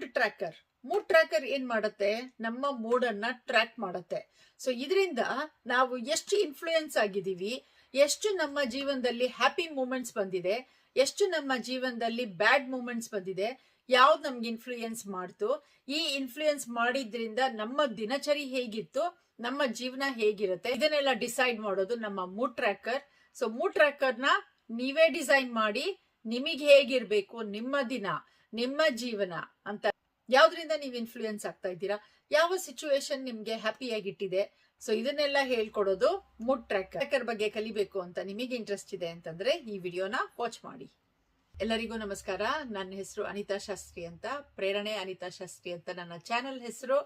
Mood tracker ಏನ್ ಮಾಡುತ್ತೆ, ನಮ್ಮ ಮೂಡ್ ಅನ್ನ ಟ್ರ್ಯಾಕ್ ಮಾಡುತ್ತೆ. ಸೊ ಇದರಿಂದ ನಾವು ಎಷ್ಟು ಇನ್ಫ್ಲೂಯೆನ್ಸ್ ಆಗಿದ್ದೀವಿ, ಎಷ್ಟು ನಮ್ಮ ಜೀವನದಲ್ಲಿ ಹ್ಯಾಪಿ ಮೂಮೆಂಟ್ಸ್ ಬಂದಿದೆ, ಎಷ್ಟು ನಮ್ಮ ಜೀವನದಲ್ಲಿ ಬ್ಯಾಡ್ ಮೂಮೆಂಟ್ಸ್ ಬಂದಿದೆ, ಯಾವ್ದು ನಮ್ಗೆ ಇನ್ಫ್ಲೂಯೆನ್ಸ್ ಮಾಡ್ತು, ಈ ಇನ್ಫ್ಲೂಯೆನ್ಸ್ ಮಾಡಿದ್ರಿಂದ ನಮ್ಮ ದಿನಚರಿ ಹೇಗಿತ್ತು, ನಮ್ಮ ಜೀವನ ಹೇಗಿರುತ್ತೆ, ಇದನ್ನೆಲ್ಲ ಡಿಸೈಡ್ ಮಾಡೋದು ನಮ್ಮ ಮೂಡ್ ಟ್ರ್ಯಾಕರ್. ಸೊ ಮೂಡ್ ಟ್ರ್ಯಾಕರ್ನ ನೀವೇ ಡಿಸೈನ್ ಮಾಡಿ ನಿಮಗೆ ಹೇಗಿರ್ಬೇಕು ನಿಮ್ಮ ದಿನ, ನಿಮ್ಮ ಜೀವನ ಅಂತ, ಯಾವ್ದ್ರಿಂದ ನೀವು ಇನ್ಫ್ಲೂಯೆನ್ಸ್ ಆಗ್ತಾ ಇದ್ದೀರಾ, ಯಾವ ಸಿಚುವೇಶನ್ ನಿಮ್ಗೆ ಹ್ಯಾಪಿಯಾಗಿಟ್ಟಿದೆ, ಸೊ ಇದನ್ನೆಲ್ಲ ಹೇಳ್ಕೊಡೋದು ಮೂಡ್ ಟ್ರ್ಯಾಕರ್ ಬಗ್ಗೆ ಕಲಿಬೇಕು ಅಂತ ನಿಮಗೆ ಇಂಟ್ರೆಸ್ಟ್ ಇದೆ ಅಂತಂದ್ರೆ ಈ ವಿಡಿಯೋನ ವಾಚ್ ಮಾಡಿ. ಎಲ್ಲರಿಗೂ ನಮಸ್ಕಾರ. ನನ್ನ ಹೆಸರು ಅನಿತಾಶಾಸ್ತ್ರಿ ಅಂತ, ಪ್ರೇರಣೆ-AnithaShastry ಅಂತ ನನ್ನ ಚಾನೆಲ್ ಹೆಸರು.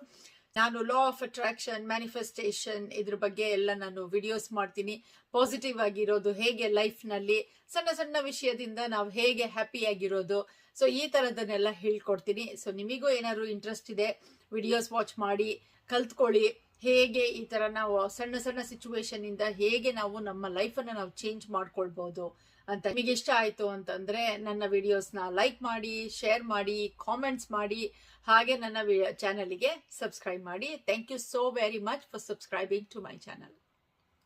ನಾನು ಲಾ ಆಫ್ ಅಟ್ರಾಕ್ಷನ್, ಮ್ಯಾನಿಫೆಸ್ಟೇಷನ್ ಇದ್ರ ಬಗ್ಗೆ ಎಲ್ಲ ನಾನು ವಿಡಿಯೋಸ್ ಮಾಡ್ತೀನಿ. ಪಾಸಿಟಿವ್ ಆಗಿರೋದು ಹೇಗೆ ಲೈಫ್ ನಲ್ಲಿ, ಸಣ್ಣ ಸಣ್ಣ ವಿಷಯದಿಂದ ನಾವು ಹೇಗೆ ಹ್ಯಾಪಿ ಆಗಿರೋದು, ಸೊ ಈ ತರದನ್ನೆಲ್ಲ ಹೇಳ್ಕೊಡ್ತೀನಿ. ಸೊ ನಿಮಗೂ ಏನಾದ್ರು ಇಂಟ್ರೆಸ್ಟ್ ಇದೆ, ವಿಡಿಯೋಸ್ ವಾಚ್ ಮಾಡಿ ಕಲ್ತ್ಕೊಳ್ಳಿ. ಹೇಗೆ ಈ ತರ ನಾವು ಸಣ್ಣ ಸಣ್ಣ ಸಿಚುವೇಶನ್ ಇಂದ ಹೇಗೆ ನಾವು ನಮ್ಮ ಲೈಫ್ ಅನ್ನ ನಾವು ಚೇಂಜ್ ಮಾಡ್ಕೊಳ್ಬಹುದು ಅಂತ ನಿಮಗೆ ಇಷ್ಟ ಆಯ್ತು ಅಂತಂದ್ರೆ ನನ್ನ ವಿಡಿಯೋಸ್ನ ಲೈಕ್ ಮಾಡಿ, ಶೇರ್ ಮಾಡಿ, ಕಾಮೆಂಟ್ಸ್ ಮಾಡಿ, ಹಾಗೆ ನನ್ನ ಚಾನಲ್ಗೆ ಸಬ್ಸ್ಕ್ರೈಬ್ ಮಾಡಿ. Thank you so very much for subscribing to my channel.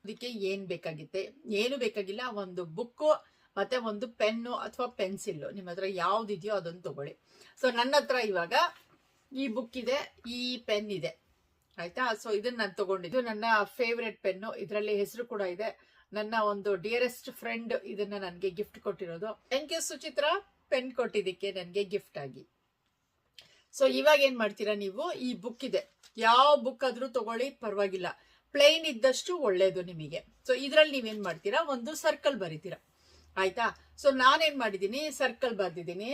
ಅದಕ್ಕೆ ಏನ್ ಬೇಕಾಗುತ್ತೆ, ಏನು ಬೇಕಾಗಿಲ್ಲ, ಒಂದು ಬುಕ್ಕು ಮತ್ತೆ ಒಂದು ಪೆನ್ನು ಅಥವಾ ಪೆನ್ಸಿಲ್, ನಿಮ್ಮ ಹತ್ರ ಯಾವ್ದಿದೆಯೋ ಅದನ್ನು ತಗೊಳ್ಳಿ. ಸೊ ನನ್ನ ಹತ್ರ ಇವಾಗ ಈ ಬುಕ್ ಇದೆ, ಈ ಪೆನ್ ಇದೆ, ಆಯ್ತಾ. ಸೊ ಇದನ್ನ ನಾನು ತಗೊಂಡಿದ್ದು ನನ್ನ ಫೇವ್ರೆಟ್ ಪೆನ್ನು, ಇದರಲ್ಲಿ ಹೆಸರು ಕೂಡ ಇದೆ. ನನ್ನ ಒಂದು ಡಿಯರೆಸ್ಟ್ ಫ್ರೆಂಡ್ ಇದನ್ನ ನನಗೆ ಗಿಫ್ಟ್ ಕೊಟ್ಟಿರೋದು. ಥ್ಯಾಂಕ್ ಯು ಸುಚಿತ್ರಾ, ಪೆನ್ ಕೊಟ್ಟಿದ್ದಕ್ಕೆ ನನಗೆ ಗಿಫ್ಟ್ ಆಗಿ. ಸೊ ಇವಾಗ ಏನ್ ಮಾಡ್ತೀರಾ ನೀವು, ಈ ಬುಕ್ ಇದೆ, ಯಾವ ಬುಕ್ ಆದ್ರೂ ತಗೊಳ್ಳಿ, ಪರವಾಗಿಲ್ಲ, ಪ್ಲೇನ್ ಇದ್ದಷ್ಟು ಒಳ್ಳೇದು ನಿಮಗೆ. ಸೊ ಇದ್ರಲ್ಲಿ ನೀವೇನ್ ಮಾಡ್ತೀರಾ, ಒಂದು ಸರ್ಕಲ್ ಬರೀತೀರಾ, ಆಯ್ತಾ. ಸೊ ನಾನೇನ್ ಮಾಡಿದೀನಿ, ಸರ್ಕಲ್ ಬರ್ದಿದ್ದೀನಿ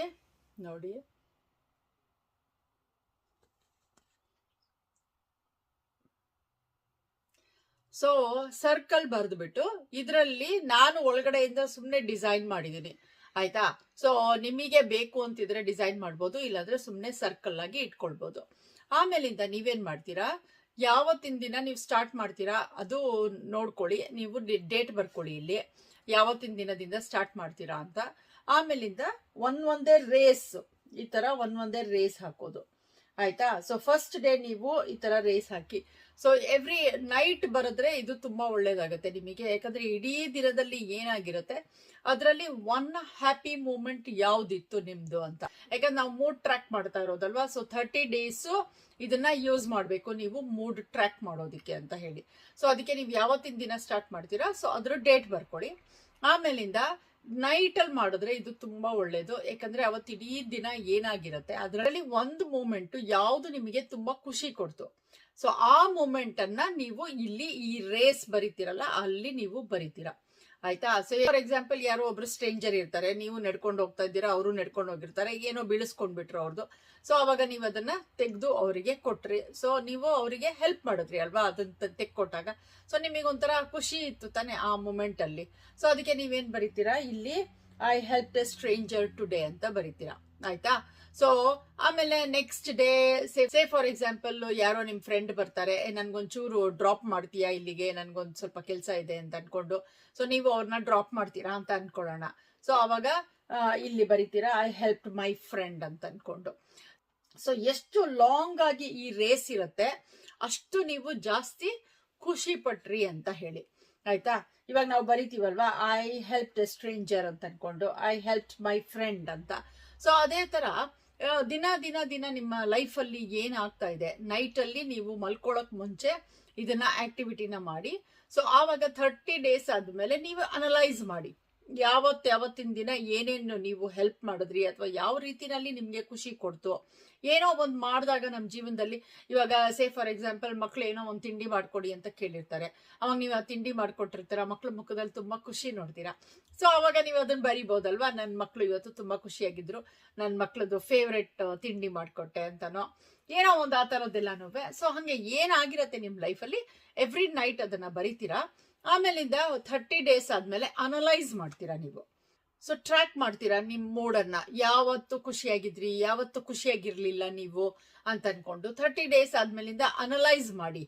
ನೋಡಿ. ಸೊ ಸರ್ಕಲ್ ಬರ್ದ್ಬಿಟ್ಟು ಇದರಲ್ಲಿ ನಾನು ಒಳಗಡೆಯಿಂದ ಸುಮ್ನೆ ಡಿಸೈನ್ ಮಾಡಿದೀನಿ, ಆಯ್ತಾ. ಸೊ ನಿಮಗೆ ಬೇಕು ಅಂತಿದ್ರೆ ಡಿಸೈನ್ ಮಾಡ್ಬೋದು, ಇಲ್ಲಾಂದ್ರೆ ಸುಮ್ನೆ ಸರ್ಕಲ್ ಆಗಿ ಇಟ್ಕೊಳ್ಬೋದು. ಆಮೇಲಿಂದ ನೀವೇನ್ ಮಾಡ್ತೀರಾ, ಯಾವತ್ತಿನ ದಿನ ನೀವು ಸ್ಟಾರ್ಟ್ ಮಾಡ್ತೀರಾ ಅದು ನೋಡ್ಕೊಳ್ಳಿ, ನೀವು ಡೇಟ್ ಬರ್ಕೊಳ್ಳಿ ಇಲ್ಲಿ, ಯಾವತ್ತಿನ ದಿನದಿಂದ ಸ್ಟಾರ್ಟ್ ಮಾಡ್ತೀರಾ ಅಂತ. ಆಮೇಲಿಂದ ಒಂದೇ ರೇಸ್, ಈ ತರ ಒಂದೇ ರೇಸ್ ಹಾಕೋದು, ಆಯ್ತಾ. ಸೊ ಫಸ್ಟ್ ಡೇ ನೀವು ಈ ತರ ರೇಸ್ ಹಾಕಿ. ಸೊ ಎವ್ರಿ ನೈಟ್ ಬರೆದ್ರೆ ಇದು ತುಂಬಾ ಒಳ್ಳೇದಾಗುತ್ತೆ ನಿಮಗೆ, ಯಾಕಂದ್ರೆ ಇಡೀ ದಿನದಲ್ಲಿ ಏನಾಗಿರುತ್ತೆ ಅದರಲ್ಲಿ ಒನ್ ಹ್ಯಾಪಿ ಮೂಮೆಂಟ್ ಯಾವ್ದಿತ್ತು ನಿಮ್ದು ಅಂತ. ಯಾಕಂದ್ರೆ ನಾವು ಮೂಡ್ ಟ್ರ್ಯಾಕ್ ಮಾಡ್ತಾ ಇರೋದಲ್ವಾ. ಸೊ 30 days ಇದನ್ನ ಯೂಸ್ ಮಾಡ್ಬೇಕು ನೀವು ಮೂಡ್ ಟ್ರ್ಯಾಕ್ ಮಾಡೋದಿಕ್ಕೆ ಅಂತ ಹೇಳಿ. ಸೊ ಅದಕ್ಕೆ ನೀವು ಯಾವತ್ತಿನ ದಿನ ಸ್ಟಾರ್ಟ್ ಮಾಡ್ತೀರಾ, ಸೊ ಅದ್ರ ಡೇಟ್ ಬರ್ಕೊಳ್ಳಿ. ಆಮೇಲಿಂದ ನೈಟ್ ಅಲ್ಲಿ ಮಾಡಿದ್ರೆ ಇದು ತುಂಬಾ ಒಳ್ಳೇದು, ಯಾಕಂದ್ರೆ ಅವತ್ತು ಇಡೀ ದಿನ ಏನಾಗಿರುತ್ತೆ ಅದರಲ್ಲಿ ಒಂದು ಮೂಮೆಂಟ್ ಯಾವ್ದು ನಿಮಗೆ ತುಂಬಾ ಖುಷಿ ಕೊಡ್ತು, ಸೊ ಆ ಮೂಮೆಂಟ್ ಅನ್ನ ನೀವು ಇಲ್ಲಿ ಈ ರೇಸ್ ಬರೀತಿರಲ್ಲ ಅಲ್ಲಿ ನೀವು ಬರೀತೀರಾ, ಆಯ್ತಾ. ಸೊ ಫಾರ್ ಎಕ್ಸಾಂಪಲ್ ಯಾರೋ ಒಬ್ರು ಸ್ಟ್ರೇಂಜರ್ ಇರ್ತಾರೆ, ನೀವು ನಡ್ಕೊಂಡು ಹೋಗ್ತಾ ಇದ್ದೀರಾ, ಅವರು ನಡ್ಕೊಂಡು ಹೋಗಿರ್ತಾರೆ, ಏನೋ ಬೀಳಿಸ್ಕೊಂಡ್ಬಿಟ್ರು ಅವ್ರದ್ದು. ಸೊ ಅವಾಗ ನೀವು ಅದನ್ನ ತೆಗೆದು ಅವರಿಗೆ ಕೊಟ್ರಿ, ಸೊ ನೀವು ಅವರಿಗೆ ಹೆಲ್ಪ್ ಮಾಡಿದ್ರಿ ಅಲ್ವಾ, ಅದನ್ನ ತೆಕ್ಕೊಟ್ಟಾಗ. ಸೊ ನಿಮಗೆ ಒಂಥರ ಖುಷಿ ಇತ್ತು ತಾನೆ ಆ ಮೂಮೆಂಟ್ ಅಲ್ಲಿ. ಸೊ ಅದಕ್ಕೆ ನೀವೇನ್ ಬರೀತೀರಾ, ಇಲ್ಲಿ I help A stranger today ಅಂತ ಬರೀತೀರಾ, ಆಯ್ತಾ. ಸೊ ಆಮೇಲೆ next day say for example ಯಾರೋ ನಿಮ್ ಫ್ರೆಂಡ್ ಬರ್ತಾರೆ, ನನ್ಗೊಂಚೂರು ಡ್ರಾಪ್ ಮಾಡ್ತೀಯಾ ಇಲ್ಲಿಗೆ, ನನ್ಗೊಂದ್ ಸ್ವಲ್ಪ ಕೆಲಸ ಇದೆ ಅಂತ ಅನ್ಕೊಂಡು, ಸೊ ನೀವು ಅವ್ರನ್ನ ಡ್ರಾಪ್ ಮಾಡ್ತೀರಾ ಅಂತ ಅನ್ಕೊಳ್ಳೋಣ. ಸೊ ಅವಾಗ ಇಲ್ಲಿ ಬರೀತೀರಾ ಐ ಹೆಲ್ಪ್ ಮೈ ಫ್ರೆಂಡ್ ಅಂತ ಅನ್ಕೊಂಡು. ಸೊ ಎಷ್ಟು ಲಾಂಗ್ ಆಗಿ ಈ ರೇಸ್ ಇರುತ್ತೆ ಅಷ್ಟು ನೀವು ಜಾಸ್ತಿ ಖುಷಿ ಪಟ್ರಿ ಅಂತ ಹೇಳಿ, ಆಯ್ತಾ. ಇವಾಗ ನಾವು ಬರಿತೀವಲ್ವಾ, ಐ ಹೆಲ್ಪ್ ಎ ಸ್ಟ್ರೇಂಜರ್ ಅಂತ ಅನ್ಕೊಂಡು ಐ ಹೆಲ್ಪ್ ಮೈ ಫ್ರೆಂಡ್ ಅಂತ. ಸೊ ಅದೇ ತರ ದಿನ ದಿನ ದಿನ ನಿಮ್ಮ ಲೈಫ್ ಅಲ್ಲಿ ಏನಾಗ್ತಾ ಇದೆ, ನೈಟ್ ಅಲ್ಲಿ ನೀವು ಮಲ್ಕೊಳಕ್ ಮುಂಚೆ ಇದನ್ನ ಆಕ್ಟಿವಿಟಿನ ಮಾಡಿ. ಸೊ ಆವಾಗ 30 days ಆದ್ಮೇಲೆ ನೀವು ಅನಲೈಸ್ ಮಾಡಿ, ಯಾವತ್ತಿನ ದಿನ ಏನೇನು ನೀವು ಹೆಲ್ಪ್ ಮಾಡಿದ್ರಿ, ಅಥವಾ ಯಾವ ರೀತಿನಲ್ಲಿ ನಿಮ್ಗೆ ಖುಷಿ ಕೊಡ್ತು. ಏನೋ ಒಂದ್ ಮಾಡಿದಾಗ ನಮ್ಮ ಜೀವನದಲ್ಲಿ, ಇವಾಗ ಸೇ ಫಾರ್ ಎಕ್ಸಾಂಪಲ್ ಮಕ್ಳು ಏನೋ ಒಂದ್ ತಿಂಡಿ ಮಾಡ್ಕೊಡಿ ಅಂತ ಕೇಳಿರ್ತಾರೆ, ಅವಾಗ ನೀವು ಆ ತಿಂಡಿ ಮಾಡ್ಕೊಟ್ಟಿರ್ತೀರ, ಮಕ್ಳ ಮುಖದಲ್ಲಿ ತುಂಬಾ ಖುಷಿ ನೋಡ್ತೀರಾ. ಸೊ ಅವಾಗ ನೀವು ಅದನ್ನ ಬರಿಬಹುದಲ್ವಾ, ನನ್ ಮಕ್ಳು ಇವತ್ತು ತುಂಬಾ ಖುಷಿಯಾಗಿದ್ರು, ನನ್ ಮಕ್ಳದ್ದು ಫೇವ್ರೆಟ್ ತಿಂಡಿ ಮಾಡ್ಕೊಟ್ಟೆ ಅಂತಾನೋ, ಏನೋ ಒಂದು ಆ ತರದ್ದೆಲ್ಲಾನು. ಸೊ ಹಂಗೆ ಏನಾಗಿರತ್ತೆ ನಿಮ್ ಲೈಫಲ್ಲಿ ಎವ್ರಿ ನೈಟ್ ಅದನ್ನ ಬರಿತೀರಾ. ಆಮೇಲಿಂದ 30 days ಆದ್ಮೇಲೆ ಅನಲೈಸ್ ಮಾಡ್ತೀರಾ ನೀವು. ಸೊ ಟ್ರ್ಯಾಕ್ ಮಾಡ್ತೀರಾ ನಿಮ್ ಮೂಡನ್ನ, ಯಾವತ್ತು ಖುಷಿಯಾಗಿದ್ರಿ, ಯಾವತ್ತು ಖುಷಿಯಾಗಿರ್ಲಿಲ್ಲ ನೀವು ಅಂತ ಅನ್ಕೊಂಡು 30 days ಆದ್ಮೇಲಿಂದ ಅನಲೈಸ್ ಮಾಡಿ,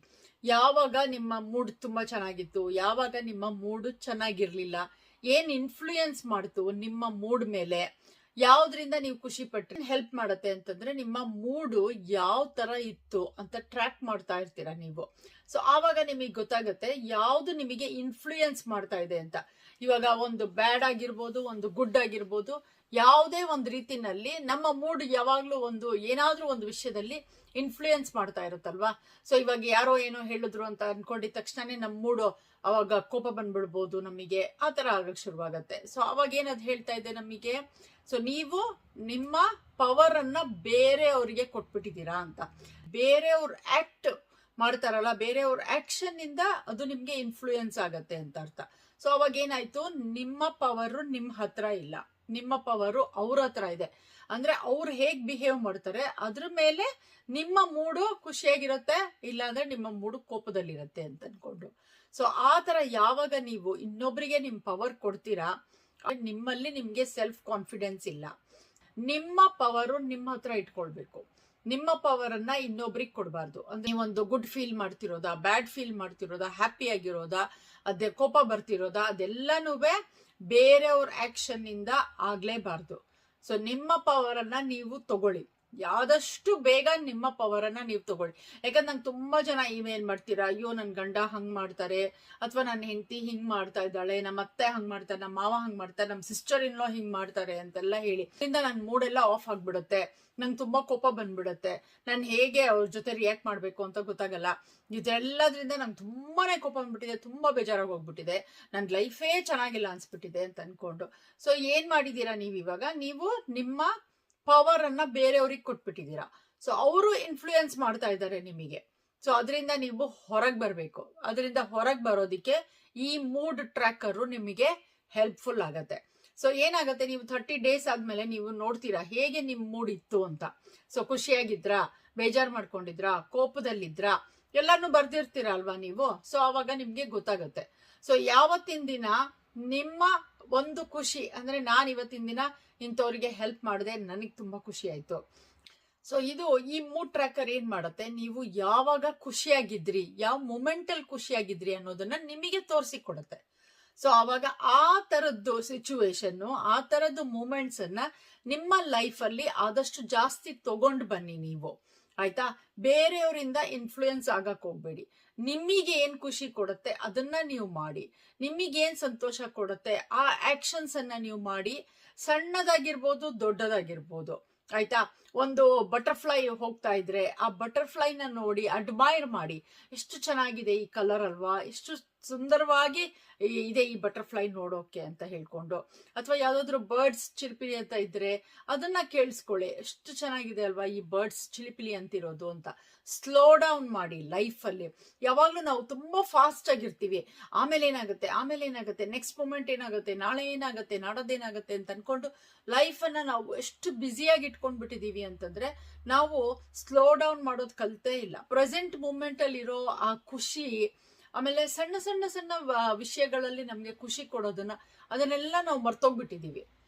ಯಾವಾಗ ನಿಮ್ಮ ಮೂಡ್ ತುಂಬಾ ಚೆನ್ನಾಗಿತ್ತು, ಯಾವಾಗ ನಿಮ್ಮ ಮೂಡ್ ಚೆನ್ನಾಗಿರ್ಲಿಲ್ಲ, ಏನ್ ಇನ್ಫ್ಲೂಯೆನ್ಸ್ ಮಾಡ್ತು ನಿಮ್ಮ ಮೂಡ್ ಮೇಲೆ, ಯಾವ್ದ್ರಿಂದ ನೀವು ಖುಷಿ ಪಟ್ರಿ ಹೆಲ್ಪ್ ಮಾಡತ್ತೆ ಅಂತಂದ್ರೆ ನಿಮ್ಮ ಮೂಡು ಯಾವ ತರ ಇತ್ತು ಅಂತ ಟ್ರ್ಯಾಕ್ ಮಾಡ್ತಾ ಇರ್ತೀರಾ ನೀವು. ಸೊ ಆವಾಗ ನಿಮಗೆ ಗೊತ್ತಾಗತ್ತೆ ಯಾವ್ದು ನಿಮಗೆ ಇನ್ಫ್ಲೂಯೆನ್ಸ್ ಮಾಡ್ತಾ ಇದೆ ಅಂತ. ಇವಾಗ ಒಂದು ಬ್ಯಾಡ್ ಆಗಿರ್ಬೋದು, ಒಂದು ಗುಡ್ ಆಗಿರ್ಬೋದು, ಯಾವುದೇ ಒಂದು ರೀತಿನಲ್ಲಿ ನಮ್ಮ ಮೂಡ್ ಯಾವಾಗ್ಲೂ ಏನಾದ್ರೂ ಒಂದು ವಿಷಯದಲ್ಲಿ ಇನ್ಫ್ಲೂಯೆನ್ಸ್ ಮಾಡ್ತಾ ಇರುತ್ತಲ್ವಾ. ಸೊ ಇವಾಗ ಯಾರೋ ಏನೋ ಹೇಳಿದ್ರು ಅಂತ ಅನ್ಕೊಂಡಿದ ತಕ್ಷಣನೇ ನಮ್ಮ ಮೂಡು ಅವಾಗ ಕೋಪ ಬಂದ್ಬಿಡ್ಬೋದು, ನಮಗೆ ಆ ತರ ಆಗಕ್ ಶುರುವಾಗತ್ತೆ. ಸೊ ಅವಾಗ ಏನದ್ ಹೇಳ್ತಾ ಇದೆ ನಮಗೆ, ಸೊ ನೀವು ನಿಮ್ಮ ಪವರ್ ಅನ್ನ ಬೇರೆಯವ್ರಿಗೆ ಕೊಟ್ಬಿಟ್ಟಿದ್ದೀರಾ ಅಂತ. ಬೇರೆಯವ್ರ ಆಕ್ಟ್ ಮಾಡ್ತಾರಲ್ಲ, ಬೇರೆಯವ್ರ ಆಕ್ಷನ್ ಇಂದ ಅದು ನಿಮ್ಗೆ ಇನ್ಫ್ಲೂಯೆನ್ಸ್ ಆಗತ್ತೆ ಅಂತ ಅರ್ಥ. ಸೊ ಅವಾಗ ಏನಾಯ್ತು, ನಿಮ್ಮ ಪವರ್ ನಿಮ್ ಹತ್ರ ಇಲ್ಲ, ನಿಮ್ಮ ಪವರು ಅವ್ರ ಹತ್ರ ಇದೆ. ಅಂದ್ರೆ ಅವ್ರು ಹೇಗ್ ಬಿಹೇವ್ ಮಾಡ್ತಾರೆ ಅದ್ರ ಮೇಲೆ ನಿಮ್ಮ ಮೂಡು ಖುಷಿಯಾಗಿರತ್ತೆ, ಇಲ್ಲಾಂದ್ರೆ ನಿಮ್ಮ ಮೂಡು ಕೋಪದಲ್ಲಿರತ್ತೆ ಅಂತ ಅನ್ಕೊಂಡು. ಸೊ ಆ ತರ ಯಾವಾಗ ನೀವು ಇನ್ನೊಬ್ರಿಗೆ ನಿಮ್ ಪವರ್ ಕೊಡ್ತೀರಾ, ನಿಮ್ಮಲ್ಲಿ ನಿಮ್ಗೆ ಸೆಲ್ಫ್ ಕಾನ್ಫಿಡೆನ್ಸ್ ಇಲ್ಲ. ನಿಮ್ಮ ಪವರು ನಿಮ್ಮ ಹತ್ರ ಇಟ್ಕೊಳ್ಬೇಕು. ನಿಮ್ಮ ಪವರ್ ಅನ್ನ ಇನ್ನೊಬ್ರಿಗೆ ಕೊಡಬಾರ್ದು. ಅಂದ್ರೆ ನೀವೊಂದು ಗುಡ್ ಫೀಲ್ ಮಾಡ್ತಿರೋದಾ, ಬ್ಯಾಡ್ ಫೀಲ್ ಮಾಡ್ತಿರೋದಾ, ಹ್ಯಾಪಿ ಆಗಿರೋದಾ, ಅದೇ ಕೋಪ ಬರ್ತಿರೋದಾ, ಅದೆಲ್ಲನೂ ಬೇರೆಯವ್ರ ಆಕ್ಷನ್ ಇಂದ ಆಗ್ಲೇಬಾರ್ದು. ಸೊ ನಿಮ್ಮ ಪವರ್ ಅನ್ನ ನೀವು ತಗೊಳ್ಳಿ, ಆದಷ್ಟು ಬೇಗ ನಿಮ್ಮ ಪವರ್ ಅನ್ನ ನೀವು ತಗೊಳ್ಳಿ. ಯಾಕಂದ್ರೆ ನಂಗೆ ತುಂಬಾ ಜನ ಇಮೇಲ್ ಮಾಡ್ತೀರಾ, ಅಯ್ಯೋ ನನ್ ಗಂಡ ಹಂಗ್ ಮಾಡ್ತಾರೆ, ಅಥವಾ ನನ್ನ ಹೆಂಡತಿ ಹಿಂಗ್ ಮಾಡ್ತಾ ಇದ್ದಾಳೆ, ನಮ್ಮ ಅತ್ತೆ ಹಂಗ್ ಮಾಡ್ತಾರೆ, ನಮ್ಮ ಮಾವ ಹಂಗ್ ಮಾಡ್ತಾರೆ, ನಮ್ಮ ಸಿಸ್ಟರ್ ಇನ್ ಲಾ ಹಿಂಗ್ ಮಾಡ್ತಾರೆ ಅಂತೆಲ್ಲ ಹೇಳಿ ಇದರಿಂದ ನನ್ ಮೂಡೆಲ್ಲ ಆಫ್ ಆಗ್ಬಿಡುತ್ತೆ, ನಂಗೆ ತುಂಬಾ ಕೋಪ ಬಂದ್ಬಿಡುತ್ತೆ, ನಾನು ಹೇಗೆ ಅವ್ರ ಜೊತೆ ರಿಯಾಕ್ಟ್ ಮಾಡ್ಬೇಕು ಅಂತ ಗೊತ್ತಾಗಲ್ಲ. ಇದೆಲ್ಲದ್ರಿಂದ ನಂಗೆ ತುಂಬಾನೇ ಕೋಪ ಬಂದ್ಬಿಟ್ಟಿದೆ, ತುಂಬಾ ಬೇಜಾರಾಗಿ ಹೋಗ್ಬಿಟ್ಟಿದೆ, ನನ್ ಲೈಫೇ ಚೆನ್ನಾಗಿಲ್ಲ ಅನ್ಸ್ಬಿಟ್ಟಿದೆ ಅಂತ ಅನ್ಕೊಂಡು. ಸೊ ಏನ್ ಮಾಡಿದೀರಾ ನೀವು ಇವಾಗ, ನೀವು ನಿಮ್ಮ ಪವರ್ ಅನ್ನ ಬೇರೆಯವ್ರಿಗೆ ಕೊಟ್ಬಿಟ್ಟಿದ್ದೀರಾ. ಸೊ ಅವರು ಇನ್ಫ್ಲೂಯೆನ್ಸ್ ಮಾಡ್ತಾ ಇದ್ದಾರೆ ನಿಮಗೆ. ಸೊ ಅದರಿಂದ ನೀವು ಹೊರಗೆ ಬರಬೇಕು. ಅದರಿಂದ ಹೊರಗೆ ಬರೋದಿಕ್ಕೆ ಈ ಮೂಡ್ ಟ್ರ್ಯಾಕರ್ ನಿಮಗೆ ಹೆಲ್ಪ್ಫುಲ್ ಆಗತ್ತೆ. ಸೊ ಏನಾಗತ್ತೆ, ನೀವು 30 ಡೇಸ್ ಆದ್ಮೇಲೆ ನೀವು ನೋಡ್ತೀರಾ ಹೇಗೆ ನಿಮ್ ಮೂಡ್ ಇತ್ತು ಅಂತ. ಸೊ ಖುಷಿಯಾಗಿದ್ರಾ, ಬೇಜಾರ್ ಮಾಡ್ಕೊಂಡಿದ್ರಾ, ಕೋಪದಲ್ಲಿದ್ರಾ, ಎಲ್ಲಾನು ಬರ್ದಿರ್ತೀರಾ ಅಲ್ವಾ ನೀವು. ಸೊ ಅವಾಗ ನಿಮ್ಗೆ ಗೊತ್ತಾಗತ್ತೆ. ಸೊ ಯಾವತ್ತಿನ ದಿನ ನಿಮ್ಮ ಒಂದು ಖುಷಿ ಅಂದ್ರೆ, ನಾನು ಇವತ್ತಿನ ದಿನ ಇಂಥವ್ರಿಗೆ ಹೆಲ್ಪ್ ಮಾಡಿದೆ, ನನಗೆ ತುಂಬಾ ಖುಷಿ ಆಯ್ತು. ಸೊ ಇದು ಈ ಮೂಡ್ ಟ್ರ್ಯಾಕರ್ ಏನ್ ಮಾಡತ್ತೆ, ನೀವು ಯಾವಾಗ ಖುಷಿಯಾಗಿದ್ರಿ, ಯಾವ ಮೂಮೆಂಟ್ ಅಲ್ಲಿ ಖುಷಿಯಾಗಿದ್ರಿ ಅನ್ನೋದನ್ನ ನಿಮಗೆ ತೋರಿಸಿ ಕೊಡುತ್ತೆ. ಸೊ ಅವಾಗ ಆ ತರದ್ದು ಸಿಚುವೇಶನ್, ಆ ತರದ್ದು ಮೂಮೆಂಟ್ಸ್ ಅನ್ನ ನಿಮ್ಮ ಲೈಫ್ ಅಲ್ಲಿ ಆದಷ್ಟು ಜಾಸ್ತಿ ತಗೊಂಡು ಬನ್ನಿ ನೀವು, ಆಯ್ತಾ. ಬೇರೆಯವರಿಂದ ಇನ್ಫ್ಲೂಯೆನ್ಸ್ ಆಗಕ್ ಹೋಗ್ಬೇಡಿ. ನಿಮಗೆ ಏನ್ ಖುಷಿ ಕೊಡುತ್ತೆ ಅದನ್ನ ನೀವು ಮಾಡಿ, ನಿಮಗೇನ್ ಸಂತೋಷ ಕೊಡುತ್ತೆ ಆ ಆಕ್ಷನ್ಸ್ ಅನ್ನ ನೀವು ಮಾಡಿ. ಸಣ್ಣದಾಗಿರ್ಬೋದು, ದೊಡ್ಡದಾಗಿರ್ಬೋದು, ಆಯ್ತಾ. ಒಂದು ಬಟರ್ಫ್ಲೈ ಹೋಗ್ತಾ ಇದ್ರೆ ಆ ಬಟರ್ಫ್ಲೈನ ನೋಡಿ ಅಡ್ಮೈರ್ ಮಾಡಿ, ಎಷ್ಟು ಚೆನ್ನಾಗಿದೆ ಈ ಕಲರ್ ಅಲ್ವಾ, ಎಷ್ಟು ಸುಂದರವಾಗಿ ಇದೆ ಈ ಬಟರ್ಫ್ಲೈ ನೋಡೋಕೆ ಅಂತ ಹೇಳ್ಕೊಂಡು. ಅಥವಾ ಯಾವ್ದಾದ್ರು ಬರ್ಡ್ಸ್ ಚಿಲಿಪಿಲಿ ಅಂತ ಇದ್ರೆ ಅದನ್ನ ಕೇಳಿಸ್ಕೊಳ್ಳಿ, ಎಷ್ಟು ಚೆನ್ನಾಗಿದೆ ಅಲ್ವಾ ಈ ಬರ್ಡ್ಸ್ ಚಿಲಿಪಿಲಿ ಅಂತಿರೋದು ಅಂತ. ಸ್ಲೋ ಡೌನ್ ಮಾಡಿ ಲೈಫ್ ಅಲ್ಲಿ. ಯಾವಾಗ್ಲೂ ನಾವು ತುಂಬಾ ಫಾಸ್ಟ್ ಆಗಿರ್ತೀವಿ, ಆಮೇಲೆ ಏನಾಗುತ್ತೆ, ನೆಕ್ಸ್ಟ್ ಮೂಮೆಂಟ್ ಏನಾಗುತ್ತೆ, ನಾಳೆ ಏನಾಗುತ್ತೆ, ನಾಡೋದೇನಾಗುತ್ತೆ ಅಂತ ಅನ್ಕೊಂಡು ಲೈಫ್ ಅನ್ನ ನಾವು ಎಷ್ಟು ಬ್ಯುಸಿಯಾಗಿ ಇಟ್ಕೊಂಡ್ಬಿಟ್ಟಿದೀವಿ ಅಂತಂದ್ರೆ ನಾವು ಸ್ಲೋ ಡೌನ್ ಮಾಡೋದು ಕಲ್ತೇ ಇಲ್ಲ. ಪ್ರೆಸೆಂಟ್ ಮೂಮೆಂಟ್ ಅಲ್ಲಿ ಇರೋ ಆ ಖುಷಿ, ಆಮೇಲೆ ಸಣ್ಣ ಸಣ್ಣ ಸಣ್ಣ ವಿಷಯಗಳಲ್ಲಿ ನಮ್ಗೆ ಖುಷಿ ಕೊಡೋದನ್ನ, ಅದನ್ನೆಲ್ಲ ನಾವು ಮರ್ತೋಗ್ಬಿಟ್ಟಿದೀವಿ.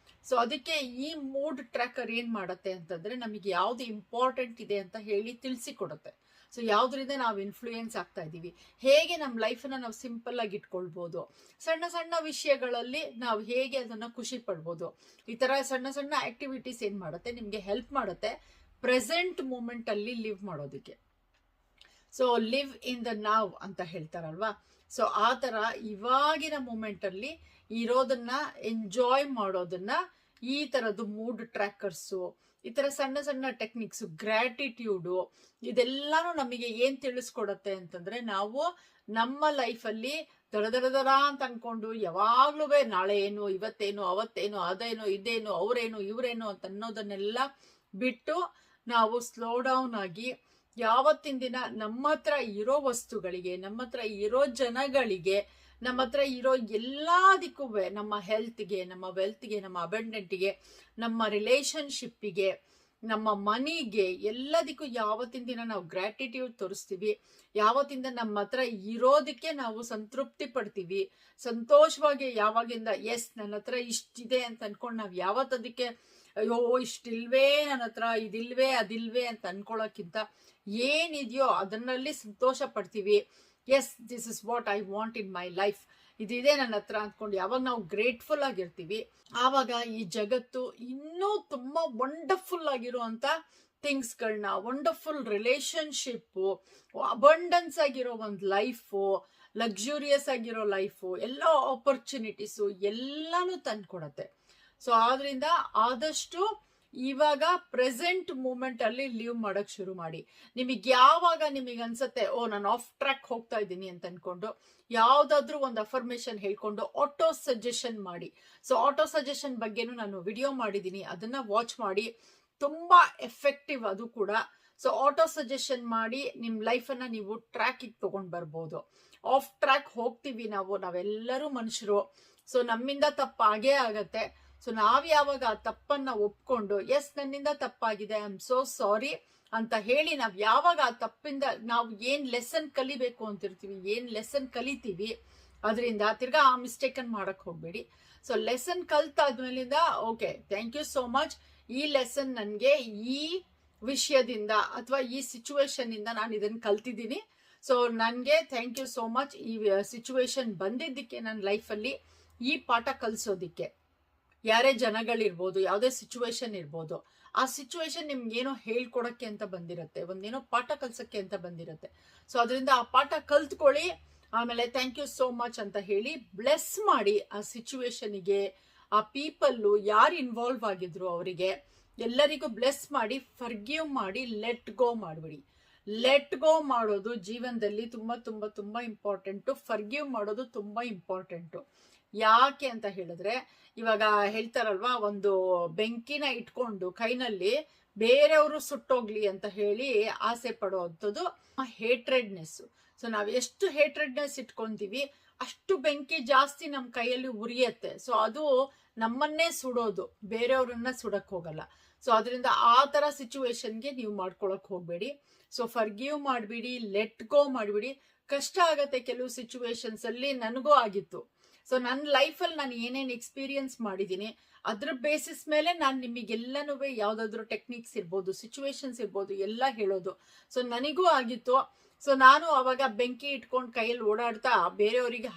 ಸೊ ಅದಕ್ಕೆ ಈ ಮೂಡ್ ಟ್ರ್ಯಾಕರ್ ಏನ್ ಮಾಡತ್ತೆ ಅಂತಂದ್ರೆ, ನಮಗೆ ಯಾವ್ದು ಇಂಪಾರ್ಟೆಂಟ್ ಇದೆ ಅಂತ ಹೇಳಿ ತಿಳಿಸಿ ಕೊಡುತ್ತೆ. ಸೊ ಯಾವ್ದ್ರಿಂದ ನಾವು ಇನ್ಫ್ಲೂಯೆನ್ಸ್ ಆಗ್ತಾ ಇದೀವಿ, ಹೇಗೆ ನಮ್ಮ ಲೈಫನ್ನ ನಾವು ಸಿಂಪಲ್ ಆಗಿ ಇಟ್ಕೊಳ್ಬಹುದು, ಸಣ್ಣ ಸಣ್ಣ ವಿಷಯಗಳಲ್ಲಿ ನಾವು ಹೇಗೆ ಅದನ್ನ ಖುಷಿ ಪಡ್ಬೋದು, ಈ ತರ ಸಣ್ಣ ಸಣ್ಣ ಆಕ್ಟಿವಿಟೀಸ್ ಏನ್ ಮಾಡುತ್ತೆ ನಿಮ್ಗೆ ಹೆಲ್ಪ್ ಮಾಡುತ್ತೆ ಪ್ರೆಸೆಂಟ್ ಮೂಮೆಂಟ್ ಅಲ್ಲಿ ಲಿವ್ ಮಾಡೋದಕ್ಕೆ. ಸೊ ಲಿವ್ ಇನ್ ದ ನಾವ್ ಅಂತ ಹೇಳ್ತಾರಲ್ವಾ. ಸೊ ಆ ತರ ಇವಾಗಿನ ಮೂಮೆಂಟ್ ಅಲ್ಲಿ ಇರೋದನ್ನ ಎಂಜಾಯ್ ಮಾಡೋದನ್ನ ಈ ತರದ್ದು ಮೂಡ್ ಟ್ರ್ಯಾಕರ್ಸು, ಈ ತರ ಸಣ್ಣ ಸಣ್ಣ ಟೆಕ್ನಿಕ್ಸ್, ಗ್ರಾಟಿಟ್ಯೂಡು, ಇದೆಲ್ಲಾನು ನಮಗೆ ಏನ್ ತಿಳಿಸ್ಕೊಡತ್ತೆ ಅಂತಂದ್ರೆ, ನಾವು ನಮ್ಮ ಲೈಫಲ್ಲಿ ದಡ ಅಂತ ಅನ್ಕೊಂಡು ಯಾವಾಗ್ಲೂ ನಾಳೆ ಏನು, ಇವತ್ತೇನು, ಅವತ್ತೇನು, ಅದೇನು, ಇದೇನು, ಅವ್ರೇನು, ಇವ್ರೇನು ಅಂತ ಅನ್ನೋದನ್ನೆಲ್ಲ ಬಿಟ್ಟು ನಾವು ಸ್ಲೋ ಡೌನ್ ಆಗಿ ಯಾವತ್ತಿನ ದಿನ ನಮ್ಮ ಹತ್ರ ಇರೋ ವಸ್ತುಗಳಿಗೆ, ನಮ್ಮ ಹತ್ರ ಇರೋ ಜನಗಳಿಗೆ, ನಮ್ಮ ಹತ್ರ ಇರೋ ಎಲ್ಲದಕ್ಕೂ, ನಮ್ಮ ಹೆಲ್ತ್ಗೆ, ನಮ್ಮ ವೆಲ್ತ್ಗೆ, ನಮ್ಮ ಅಬೆಂಡೆಂಟ್ಗೆ, ನಮ್ಮ ರಿಲೇಶನ್ಶಿಪ್ಪಿಗೆ, ನಮ್ಮ ಮನಿಗೆ, ಎಲ್ಲದಕ್ಕೂ ಯಾವತ್ತಿನ ದಿನ ನಾವು ಗ್ರಾಟಿಟ್ಯೂಡ್ ತೋರಿಸ್ತೀವಿ, ಯಾವತ್ತಿಂದ ನಮ್ಮ ಹತ್ರ ಇರೋದಕ್ಕೆ ನಾವು ಸಂತೃಪ್ತಿ ಪಡ್ತೀವಿ, ಸಂತೋಷವಾಗಿ ಯಾವಾಗಿಂದ ಎಸ್ ನನ್ನ ಹತ್ರ ಇಷ್ಟಿದೆ ಅಂತ ಅನ್ಕೊಂಡು ನಾವು ಯಾವತ್ತದಕ್ಕೆ ಅಯ್ಯೋ ಇಷ್ಟಿಲ್ವೇ ನನ್ನ ಹತ್ರ, ಇದಿಲ್ವೇ ಅದಿಲ್ವೇ ಅಂತ ಅನ್ಕೊಳ್ಳೋಕ್ಕಿಂತ ಏನಿದೆಯೋ ಅದನ್ನಲ್ಲಿ ಸಂತೋಷ ಪಡ್ತೀವಿ. Yes, this is what I want in my life. ಇದಿದೆ ನನ್ನ ಹತ್ರ ಅಂದ್ಕೊಂಡು ಯಾವಾಗ ನಾವು ಗ್ರೇಟ್ಫುಲ್ ಆಗಿರ್ತೀವಿ, ಆವಾಗ ಈ ಜಗತ್ತು ಇನ್ನೂ ತುಂಬಾ ವಂಡರ್ಫುಲ್ ಆಗಿರುವಂತ ಥಿಂಗ್ಸ್ಗಳನ್ನ, ವಂಡರ್ಫುಲ್ ರಿಲೇಶನ್ಶಿಪ್, ಅಬಂಡೆನ್ಸ್ ಆಗಿರೋ ಒಂದು ಲೈಫು, ಲಕ್ಸುರಿಯಸ್ ಆಗಿರೋ ಲೈಫು, ಎಲ್ಲ ಆಪರ್ಚುನಿಟೀಸು ಎಲ್ಲಾನು ತಂದ್ಕೊಡತ್ತೆ. ಸೊ ಆದ್ರಿಂದ ಆದಷ್ಟು ಇವಾಗ ಪ್ರೆಸೆಂಟ್ ಮೂಮೆಂಟ್ ಅಲ್ಲಿ ಲೀವ್ ಮಾಡಕ್ ಶುರು ಮಾಡಿ. ನಿಮಗೆ ಯಾವಾಗ ನಿಮಗೆ ಅನ್ಸತ್ತೆ ಓ ನಾನು ಆಫ್ ಟ್ರ್ಯಾಕ್ ಹೋಗ್ತಾ ಇದ್ದೀನಿ ಅಂತ ಅನ್ಕೊಂಡು ಯಾವ್ದಾದ್ರು ಒಂದು ಅಫರ್ಮೇಶನ್ ಹೇಳ್ಕೊಂಡು ಆಟೋ ಸಜೆಷನ್ ಮಾಡಿ. ಸೊ ಆಟೋ ಸಜೆಷನ್ ಬಗ್ಗೆನೂ ನಾನು ವಿಡಿಯೋ ಮಾಡಿದ್ದೀನಿ, ಅದನ್ನ ವಾಚ್ ಮಾಡಿ, ತುಂಬಾ ಎಫೆಕ್ಟಿವ್ ಅದು ಕೂಡ. ಸೊ ಆಟೋ ಸಜೆಷನ್ ಮಾಡಿ ನಿಮ್ ಲೈಫ್ ಅನ್ನ ನೀವು ಟ್ರ್ಯಾಕಿಗೆ ತಗೊಂಡ್ ಬರ್ಬೋದು. ಆಫ್ ಟ್ರ್ಯಾಕ್ ಹೋಗ್ತೀವಿ ನಾವೆಲ್ಲರೂ ಮನುಷ್ಯರು. ಸೊ ನಮ್ಮಿಂದ ತಪ್ಪಾಗೇ ಆಗತ್ತೆ. ಸೊ ನಾವ್ ಯಾವಾಗ ಆ ತಪ್ಪನ್ನ ಒಪ್ಕೊಂಡು ಎಸ್ ನನ್ನಿಂದ ತಪ್ಪಾಗಿದೆ, ಐ ಆಮ್ ಸೋ ಸಾರಿ ಅಂತ ಹೇಳಿ ನಾವ್ ಯಾವಾಗ ಆ ತಪ್ಪಿಂದ ನಾವು ಏನ್ ಲೆಸನ್ ಕಲಿಬೇಕು ಅಂತಿರ್ತೀವಿ, ಏನ್ ಲೆಸನ್ ಕಲಿತೀವಿ, ಅದರಿಂದ ತಿರ್ಗಾ ಆ ಮಿಸ್ಟೇಕ್ ಅನ್ನು ಮಾಡಕ್ ಹೋಗ್ಬೇಡಿ. ಸೊ ಲೆಸನ್ ಕಲ್ತಾದ್ಮೇಲಿಂದ okay thank you so much, ಈ ಲೆಸನ್ ನನ್ಗೆ ಈ ವಿಷಯದಿಂದ ಅಥವಾ ಈ ಸಿಚುವೇಶನ್ ಇಂದ ನಾನು ಇದನ್ನ ಕಲ್ತಿದ್ದೀನಿ. ಸೊ ನನ್ಗೆ ಥ್ಯಾಂಕ್ ಯು ಸೋ ಮಚ್ ಈ ಸಿಚುವೇಶನ್ ಬಂದಿದ್ದಕ್ಕೆ ನನ್ನ ಲೈಫಲ್ಲಿ ಈ ಪಾಠ ಕಲಿಸೋದಿಕ್ಕೆ. ಯಾರೇ ಜನಗಳಿರ್ಬೋದು, ಯಾವುದೇ ಸಿಚುವೇಶನ್ ಇರ್ಬೋದು, ಆ ಸಿಚುವೇಶನ್ ನಿಮ್ಗೇನೋ ಹೇಳ್ಕೊಡಕ್ಕೆ ಅಂತ ಬಂದಿರತ್ತೆ, ಒಂದೇನೋ ಪಾಠ ಕಲ್ಸಕ್ಕೆ ಅಂತ ಬಂದಿರತ್ತೆ. ಸೊ ಅದರಿಂದ ಆ ಪಾಠ ಕಲ್ತ್ಕೊಳ್ಳಿ, ಆಮೇಲೆ ಥ್ಯಾಂಕ್ ಯು ಸೋ ಮಚ್ ಅಂತ ಹೇಳಿ ಬ್ಲೆಸ್ ಮಾಡಿ ಆ ಸಿಚುವೇಶನ್ಗೆ, ಆ ಪೀಪಲ್ಲು ಯಾರು ಇನ್ವಾಲ್ವ್ ಆಗಿದ್ರು ಅವರಿಗೆ ಎಲ್ಲರಿಗೂ ಬ್ಲೆಸ್ ಮಾಡಿ, ಫರ್ಗಿವ್ ಮಾಡಿ, ಲೆಟ್ ಗೋ ಮಾಡ್ಬಿಡಿ. ಲೆಟ್ ಗೋ ಮಾಡೋದು ಜೀವನದಲ್ಲಿ ತುಂಬಾ ತುಂಬಾ ತುಂಬಾ ಇಂಪಾರ್ಟೆಂಟು. ಫರ್ಗಿವ್ ಮಾಡೋದು ತುಂಬಾ ಇಂಪಾರ್ಟೆಂಟು. ಯಾಕೆ ಅಂತ ಹೇಳಿದ್ರೆ ಇವಾಗ ಹೇಳ್ತಾರಲ್ವಾ, ಒಂದು ಬೆಂಕಿನ ಇಟ್ಕೊಂಡು ಕೈನಲ್ಲಿ ಬೇರೆಯವರು ಸುಟ್ಟೋಗ್ಲಿ ಅಂತ ಹೇಳಿ ಆಸೆ ಪಡುವಂಥದ್ದು ಹೇಟ್ರೆಡ್ನೆಸ್. ಸೊ ನಾವ್ ಎಷ್ಟು ಹೇಟ್ರೆಡ್ನೆಸ್ ಇಟ್ಕೊಂತೀವಿ ಅಷ್ಟು ಬೆಂಕಿ ಜಾಸ್ತಿ ನಮ್ ಕೈಯಲ್ಲಿ ಉರಿಯತ್ತೆ. ಸೊ ಅದು ನಮ್ಮನ್ನೇ ಸುಡೋದು, ಬೇರೆಯವ್ರನ್ನ ಸುಡಕ್ ಹೋಗಲ್ಲ. ಸೊ ಅದರಿಂದ ಆ ತರ ಸಿಚುವೇಶನ್ಗೆ ನೀವು ಮಾಡ್ಕೊಳಕ್ ಹೋಗ್ಬೇಡಿ. ಸೊ ಫರ್ಗಿವ್ ಮಾಡ್ಬಿಡಿ, ಲೆಟ್ ಗೋ ಮಾಡ್ಬಿಡಿ. ಕಷ್ಟ ಆಗತ್ತೆ ಕೆಲವು ಸಿಚುವೇಶನ್ಸ್ ಅಲ್ಲಿ, ನನಗೂ ಆಗಿತ್ತು. ಸೊ ನನ್ನ ಲೈಫಲ್ಲಿ ನಾನು ಏನೇನು ಎಕ್ಸ್ಪೀರಿಯನ್ಸ್ ಮಾಡಿದ್ದೀನಿ ಅದ್ರ ಬೇಸಿಸ್ ಮೇಲೆ ನಾನು ನಿಮಗೆಲ್ಲನೂ ಯಾವ್ದಾದ್ರು ಟೆಕ್ನಿಕ್ಸ್ ಇರ್ಬೋದು, ಸಿಚುವೇಶನ್ಸ್ ಇರ್ಬೋದು, ಎಲ್ಲ ಹೇಳೋದು. ಸೊ ನನಗೂ ಆಗಿತ್ತು. ಸೊ ನಾನು ಅವಾಗ ಬೆಂಕಿ ಇಟ್ಕೊಂಡು ಕೈಯಲ್ಲಿ ಓಡಾಡ್ತಾ ಬೇರೆಯವರಿಗೆ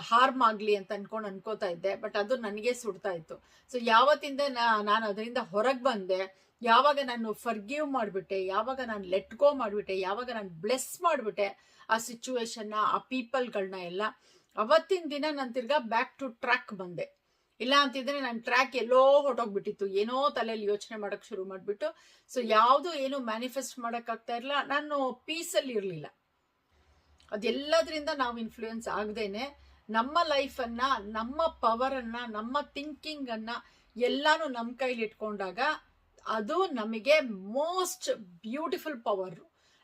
ಹಾರ್ಮ್ ಆಗ್ಲಿ ಅಂತ ಅನ್ಕೋತಾ ಇದ್ದೆ, ಬಟ್ ಅದು ನನಗೆ ಸುಡ್ತಾ ಇತ್ತು. ಸೊ ಯಾವತ್ತಿಂದ ನಾನು ಅದರಿಂದ ಹೊರಗೆ ಬಂದೆ, ಯಾವಾಗ ನಾನು ಫರ್ಗಿವ್ ಮಾಡ್ಬಿಟ್ಟೆ, ಯಾವಾಗ ನಾನು ಲೆಟ್ ಗೋ ಮಾಡ್ಬಿಟ್ಟೆ, ಯಾವಾಗ ನಾನು ಬ್ಲೆಸ್ ಮಾಡ್ಬಿಟ್ಟೆ ಆ ಸಿಚುವೇಶನ್ನ, ಆ ಪೀಪಲ್ಗಳನ್ನ ಎಲ್ಲ, ಅವತ್ತಿನ ದಿನ ನಾನು ತಿರ್ಗಾ ಬ್ಯಾಕ್ ಟು ಟ್ರ್ಯಾಕ್ ಬಂದೆ. ಇಲ್ಲ ಅಂತಿದ್ರೆ ನನ್ನ ಟ್ರ್ಯಾಕ್ ಎಲ್ಲೋ ಹೊಟ್ಟೋಗ್ಬಿಟ್ಟಿತ್ತು, ಏನೋ ತಲೆಯಲ್ಲಿ ಯೋಚನೆ ಮಾಡಕ್ ಶುರು ಮಾಡ್ಬಿಟ್ಟು. ಸೊ ಯಾವುದು ಏನು ಮ್ಯಾನಿಫೆಸ್ಟ್ ಮಾಡಕ್ ಆಗ್ತಾ ಇರಲಿಲ್ಲ, ನಾನು ಪೀಸಲ್ಲಿ ಇರಲಿಲ್ಲ. ಅದೆಲ್ಲದ್ರಿಂದ ನಾವು ಇನ್ಫ್ಲೂಯೆನ್ಸ್ ಆಗದೇನೆ ನಮ್ಮ ಲೈಫನ್ನ, ನಮ್ಮ ಪವರನ್ನ, ನಮ್ಮ ಥಿಂಕಿಂಗ್ ಅನ್ನ ಎಲ್ಲಾನು ನಮ್ಮ ಕೈಲಿ ಇಟ್ಕೊಂಡಾಗ ಅದು ನಮಗೆ ಮೋಸ್ಟ್ ಬ್ಯೂಟಿಫುಲ್ ಪವರ್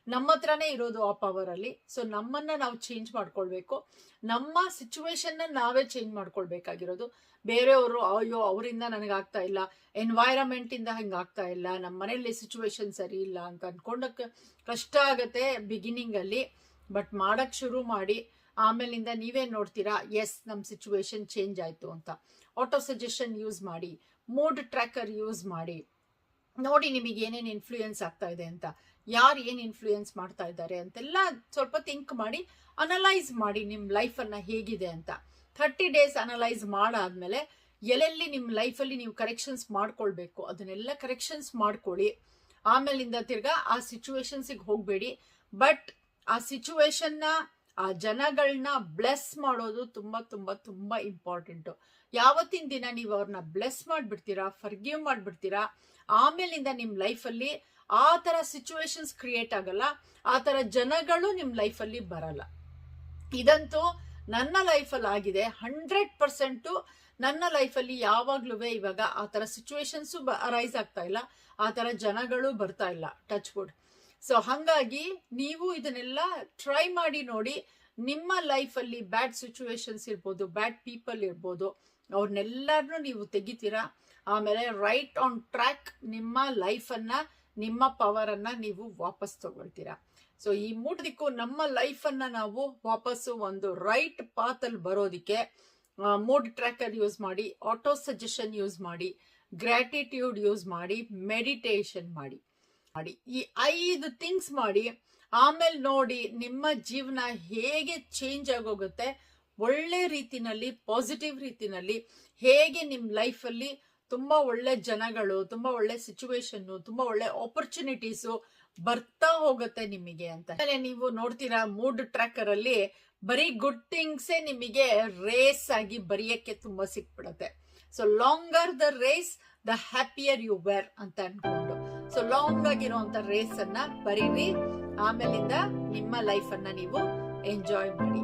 ನಮ್ಮ ಹತ್ರನೇ ಇರೋದು ಆ ಪವರ್ ಅಲ್ಲಿ. ಸೊ ನಮ್ಮನ್ನ ನಾವು ಚೇಂಜ್ ಮಾಡ್ಕೊಳ್ಬೇಕು, ನಮ್ಮ ಸಿಚುವೇಶನ್ ನಾವೇ ಚೇಂಜ್ ಮಾಡ್ಕೊಳ್ಬೇಕಾಗಿರೋದು. ಬೇರೆಯವರು ಅಯ್ಯೋ ಅವರಿಂದ ನನಗಾಗ್ತಾ ಇಲ್ಲ, ಎನ್ವೈರನ್ಮೆಂಟ್ ಇಂದ ಹಿಂಗಾಗ್ತಾ ಇಲ್ಲ, ನಮ್ಮ ಮನೇಲಿ ಸಿಚುವೇಶನ್ ಸರಿ ಇಲ್ಲ ಅಂತ ಅನ್ಕೊಂಡಕ್ಕೆ ಕಷ್ಟ ಆಗತ್ತೆ ಬಿಗಿನಿಂಗ್ ಅಲ್ಲಿ. ಬಟ್ ಮಾಡಕ್ ಶುರು ಮಾಡಿ, ಆಮೇಲಿಂದ ನೀವೇ ನೋಡ್ತೀರಾ ಎಸ್ ನಮ್ ಸಿಚುವೇಶನ್ ಚೇಂಜ್ ಆಯ್ತು ಅಂತ. ಆಟೋ ಸಜೆಷನ್ ಯೂಸ್ ಮಾಡಿ, ಮೂಡ್ ಟ್ರ್ಯಾಕರ್ ಯೂಸ್ ಮಾಡಿ, ನೋಡಿ ನಿಮಗೆ ಏನೇನು ಇನ್ಫ್ಲೂಯೆನ್ಸ್ ಆಗ್ತಾ ಇದೆ ಅಂತ, ಯಾರು ಏನ್ ಇನ್ಫ್ಲೂಯೆನ್ಸ್ ಮಾಡ್ತಾ ಇದ್ದಾರೆ ಅಂತೆಲ್ಲ ಸ್ವಲ್ಪ ಥಿಂಕ್ ಮಾಡಿ, ಅನಲೈಸ್ ಮಾಡಿ ನಿಮ್ ಲೈಫ್ ಅನ್ನ ಹೇಗಿದೆ ಅಂತ. 30 days ಅನಲೈಸ್ ಮಾಡಾದ್ಮೇಲೆ ಎಲ್ಲೆಲ್ಲಿ ನಿಮ್ ಲೈಫಲ್ಲಿ ನೀವು ಕರೆಕ್ಷನ್ಸ್ ಮಾಡ್ಕೊಳ್ಬೇಕು ಅದನ್ನೆಲ್ಲ ಕರೆಕ್ಷನ್ಸ್ ಮಾಡ್ಕೊಳ್ಳಿ. ಆಮೇಲಿಂದ ತಿರ್ಗಾ ಆ ಸಿಚುವೇಶನ್ಸಿಗೆ ಹೋಗ್ಬೇಡಿ. ಬಟ್ ಆ ಸಿಚುವೇಶನ್ನ, ಆ ಜನಗಳನ್ನ ಬ್ಲೆಸ್ ಮಾಡೋದು ತುಂಬಾ ತುಂಬಾ ತುಂಬಾ ಇಂಪಾರ್ಟೆಂಟು. ಯಾವತ್ತಿನ ದಿನ ನೀವು ಅವ್ರನ್ನ ಬ್ಲೆಸ್ ಮಾಡ್ಬಿಡ್ತೀರಾ, ಫರ್ಗಿವ್ ಮಾಡ್ಬಿಡ್ತೀರಾ, ಆಮೇಲಿಂದ ನಿಮ್ ಲೈಫಲ್ಲಿ ಆ ತರ ಸಿಚುವೇಶನ್ಸ್ ಕ್ರಿಯೇಟ್ ಆಗಲ್ಲ, ಆ ತರ ಜನಗಳು ನಿಮ್ ಲೈಫಲ್ಲಿ ಬರಲ್ಲ. ಇದಂತೂ ನನ್ನ ಲೈಫಲ್ಲಿ ಆಗಿದೆ 100%. ನನ್ನ ಲೈಫಲ್ಲಿ ಯಾವಾಗ್ಲೂ ಇವಾಗ ಆ ತರ ಸಿಚುವೇಶನ್ಸು ಅರೈಸ್ ಆಗ್ತಾ ಇಲ್ಲ, ಆ ತರ ಜನಗಳು ಬರ್ತಾ ಇಲ್ಲ, ಟಚ್ ವುಡ್. ಸೊ ಹಾಗಾಗಿ ನೀವು ಇದನ್ನೆಲ್ಲ ಟ್ರೈ ಮಾಡಿ ನೋಡಿ. ನಿಮ್ಮ ಲೈಫಲ್ಲಿ ಬ್ಯಾಡ್ ಸಿಚುವೇಶನ್ಸ್ ಇರ್ಬೋದು, ಬ್ಯಾಡ್ ಪೀಪಲ್ ಇರ್ಬೋದು, ಅವ್ರನ್ನೆಲ್ಲರನ್ನೂ ನೀವು ತೆಗಿತೀರಾ. ಆಮೇಲೆ ರೈಟ್ ಆನ್ ಟ್ರ್ಯಾಕ್ ನಿಮ್ಮ ಲೈಫನ್ನ, ನಿಮ್ಮ ಪವರ್ ಅನ್ನ ನೀವು ವಾಪಸ್ ತಗೊಳ್ತೀರಾ. ಸೊ ಈ ಮೂಟದಿಕ್ಕೂ ನಮ್ಮ ಲೈಫನ್ನ ನಾವು ವಾಪಸ್ಸು ಒಂದು ರೈಟ್ ಪಾತ್ ಅಲ್ಲಿ ಬರೋದಿಕ್ಕೆ ಮೂಡ್ ಟ್ರ್ಯಾಕರ್ ಯೂಸ್ ಮಾಡಿ, ಆಟೋ ಸಜೆಷನ್ ಯೂಸ್ ಮಾಡಿ, ಗ್ರಾಟಿಟ್ಯೂಡ್ ಯೂಸ್ ಮಾಡಿ, ಮೆಡಿಟೇಷನ್ ಮಾಡಿ. ಈ 5 ಥಿಂಗ್ಸ್ ಮಾಡಿ, ಆಮೇಲೆ ನೋಡಿ ನಿಮ್ಮ ಜೀವನ ಹೇಗೆ ಚೇಂಜ್ ಆಗೋಗುತ್ತೆ. ಒಳ್ಳೆ ರೀತಿನಲ್ಲಿ, ಪಾಸಿಟಿವ್ ರೀತಿನಲ್ಲಿ ಹೇಗೆ ನಿಮ್ ಲೈಫಲ್ಲಿ ತುಂಬಾ ಒಳ್ಳೆ ಜನಗಳು, ತುಂಬಾ ಒಳ್ಳೆ ಸಿಚುವೇಶನ್, ತುಂಬಾ ಒಳ್ಳೆ ಆಪರ್ಚುನಿಟೀಸ್ ಬರ್ತಾ ಹೋಗುತ್ತೆ ನಿಮಗೆ ಅಂತ. ಆಮೇಲೆ ನೀವು ನೋಡ್ತೀರಾ ಮೂಡ್ ಟ್ರ್ಯಾಕರ್ ಅಲ್ಲಿ ಬರೀ ಗುಡ್ ಥಿಂಗ್ಸೇ ನಿಮಗೆ ರೇಸ್ ಆಗಿ ಬರೆಯಕ್ಕೆ ತುಂಬಾ ಸಿಕ್ಬಿಡತ್ತೆ. So longer the race the happier you were ಅಂತ ಅನ್ಕೊಂಡು, ಸೊ ಲಾಂಗ್ ಆಗಿರುವಂತ ರೇಸ್ ಅನ್ನ ಬರೀರಿ. ಆಮೇಲಿಂದ ನಿಮ್ಮ ಲೈಫ್ ಅನ್ನ ನೀವು ಎಂಜಾಯ್ ಮಾಡಿ.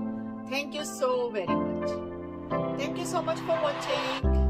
Thank you so very much. Thank you so much for watching.